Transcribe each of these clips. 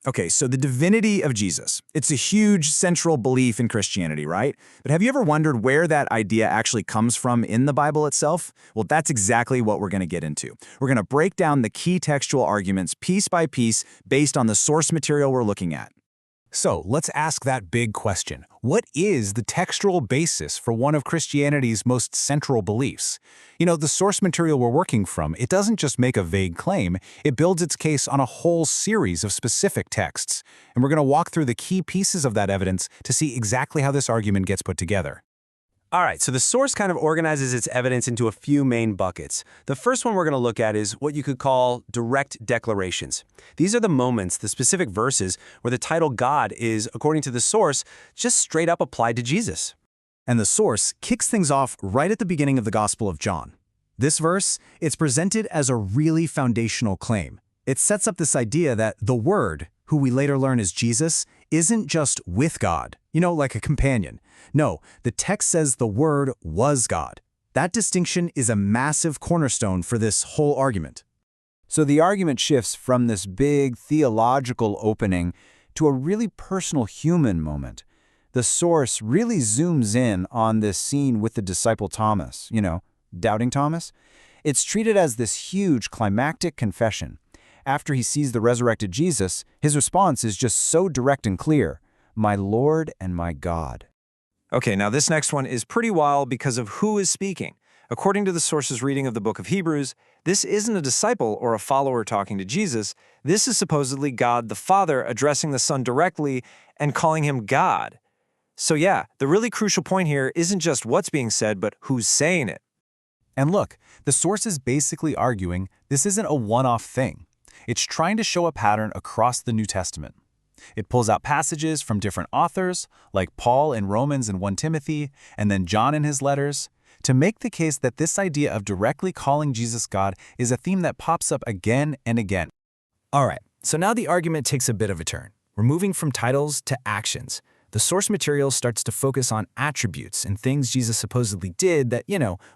Okay, so the divinity of Jesus. It's a huge central belief in Christianity, right? But have you ever wondered where that idea actually comes from in the Bible itself? Well, that's exactly what we're going to get into. We're going to break down the key textual arguments piece by piece based on the source material we're looking at. So let's ask that big question. What is the textual basis for one of Christianity's most central beliefs? The source material we're working from, it doesn't just make a vague claim, it builds its case on a whole series of specific texts. And we're going to walk through the key pieces of that evidence to see exactly how this argument gets put together. All right, so the source kind of organizes its evidence into a few main buckets. The first one we're going to look at is what you could call direct declarations. These are the moments, the specific verses, where the title God is, according to the source, just straight up applied to Jesus. And the source kicks things off right at the beginning of the Gospel of John. This verse, it's presented as a really foundational claim. It sets up this idea that the Word, who we later learn is Jesus, isn't just with God, like a companion. No, the text says the Word was God. That distinction is a massive cornerstone for this whole argument. So the argument shifts from this big theological opening to a really personal human moment. The source really zooms in on this scene with the disciple Thomas, doubting Thomas. It's treated as this huge climactic confession. After he sees the resurrected Jesus, his response is just so direct and clear, "My Lord and my God." Okay, now this next one is pretty wild because of who is speaking. According to the source's reading of the book of Hebrews, this isn't a disciple or a follower talking to Jesus. This is supposedly God the Father addressing the Son directly and calling him God. So yeah, the really crucial point here isn't just what's being said, but who's saying it. And look, the source is basically arguing this isn't a one-off thing. It's trying to show a pattern across the New Testament. It pulls out passages from different authors, like Paul in Romans and 1 Timothy, and then John in his letters, to make the case that this idea of directly calling Jesus God is a theme that pops up again and again. All right, so now the argument takes a bit of a turn. We're moving from titles to actions. The source material starts to focus on attributes and things Jesus supposedly did that,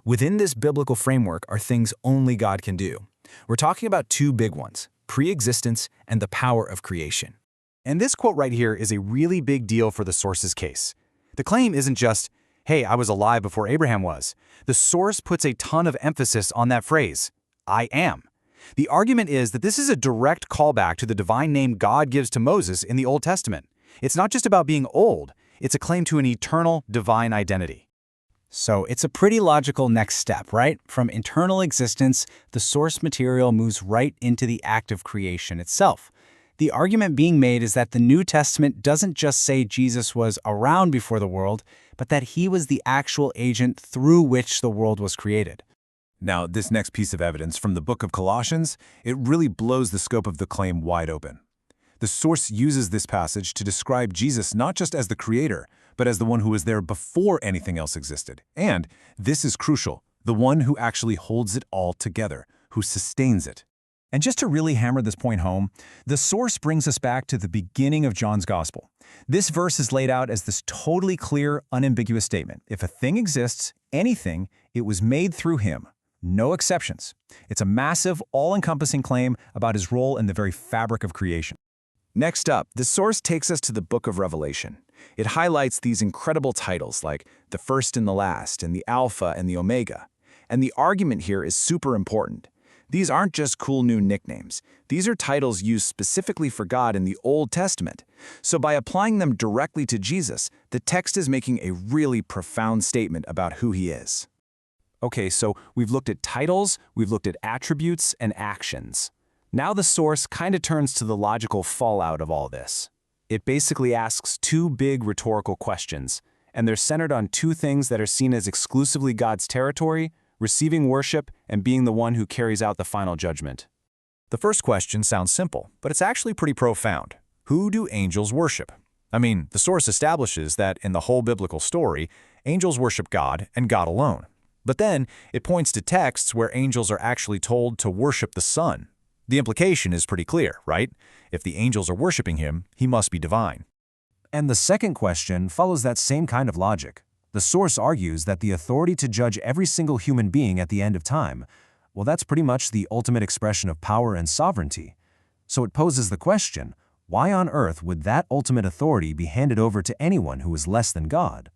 within this biblical framework are things only God can do. We're talking about two big ones, pre-existence and the power of creation. And this quote right here is a really big deal for the source's case. The claim isn't just, "Hey, I was alive before Abraham was." The source puts a ton of emphasis on that phrase, "I am." The argument is that this is a direct callback to the divine name God gives to Moses in the Old Testament. It's not just about being old, it's a claim to an eternal divine identity. So it's a pretty logical next step, right? From eternal existence, the source material moves right into the act of creation itself. The argument being made is that the New Testament doesn't just say Jesus was around before the world, but that he was the actual agent through which the world was created. Now, this next piece of evidence from the book of Colossians, it really blows the scope of the claim wide open. The source uses this passage to describe Jesus not just as the creator, but as the one who was there before anything else existed. And, this is crucial, the one who actually holds it all together, who sustains it. And just to really hammer this point home, the source brings us back to the beginning of John's Gospel. This verse is laid out as this totally clear, unambiguous statement. If a thing exists, anything, it was made through him. No exceptions. It's a massive, all-encompassing claim about his role in the very fabric of creation. Next up, the source takes us to the book of Revelation. It highlights these incredible titles like the first and the last, and the Alpha and the Omega. And the argument here is super important. These aren't just cool new nicknames. These are titles used specifically for God in the Old Testament. So by applying them directly to Jesus, the text is making a really profound statement about who he is. Okay, so we've looked at titles, we've looked at attributes and actions. Now the source kind of turns to the logical fallout of all this. It basically asks two big rhetorical questions, and they're centered on two things that are seen as exclusively God's territory: receiving worship and being the one who carries out the final judgment. The first question sounds simple, but it's actually pretty profound. Who do angels worship? I mean, the source establishes that in the whole biblical story, angels worship God and God alone. But then it points to texts where angels are actually told to worship the Son. The implication is pretty clear, right? If the angels are worshiping him, he must be divine. And the second question follows that same kind of logic. The source argues that the authority to judge every single human being at the end of time, well, that's pretty much the ultimate expression of power and sovereignty. So it poses the question, Why on earth would that ultimate authority be handed over to anyone who is less than God?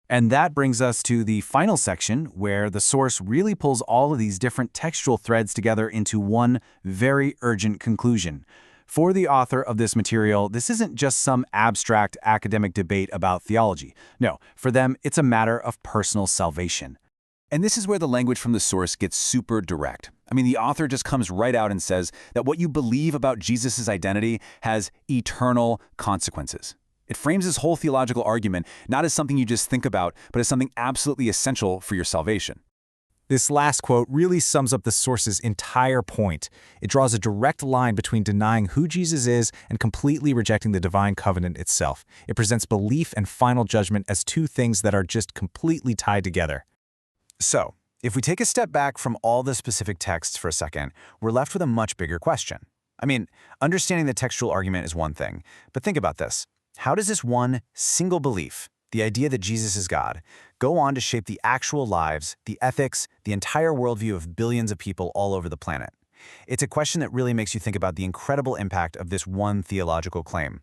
And that brings us to the final section, where the source really pulls all of these different textual threads together into one very urgent conclusion. For the author of this material, this isn't just some abstract academic debate about theology. No, for them, it's a matter of personal salvation. And this is where the language from the source gets super direct. I mean, the author just comes right out and says that what you believe about Jesus' identity has eternal consequences. It frames this whole theological argument not as something you just think about, but as something absolutely essential for your salvation. This last quote really sums up the source's entire point. It draws a direct line between denying who Jesus is and completely rejecting the divine covenant itself. It presents belief and final judgment as two things that are just completely tied together. So, if we take a step back from all the specific texts for a second, we're left with a much bigger question. I mean, understanding the textual argument is one thing, but think about this. How does this one single belief, the idea that Jesus is God, go on to shape the actual lives, the ethics, the entire worldview of billions of people all over the planet? It's a question that really makes you think about the incredible impact of this one theological claim.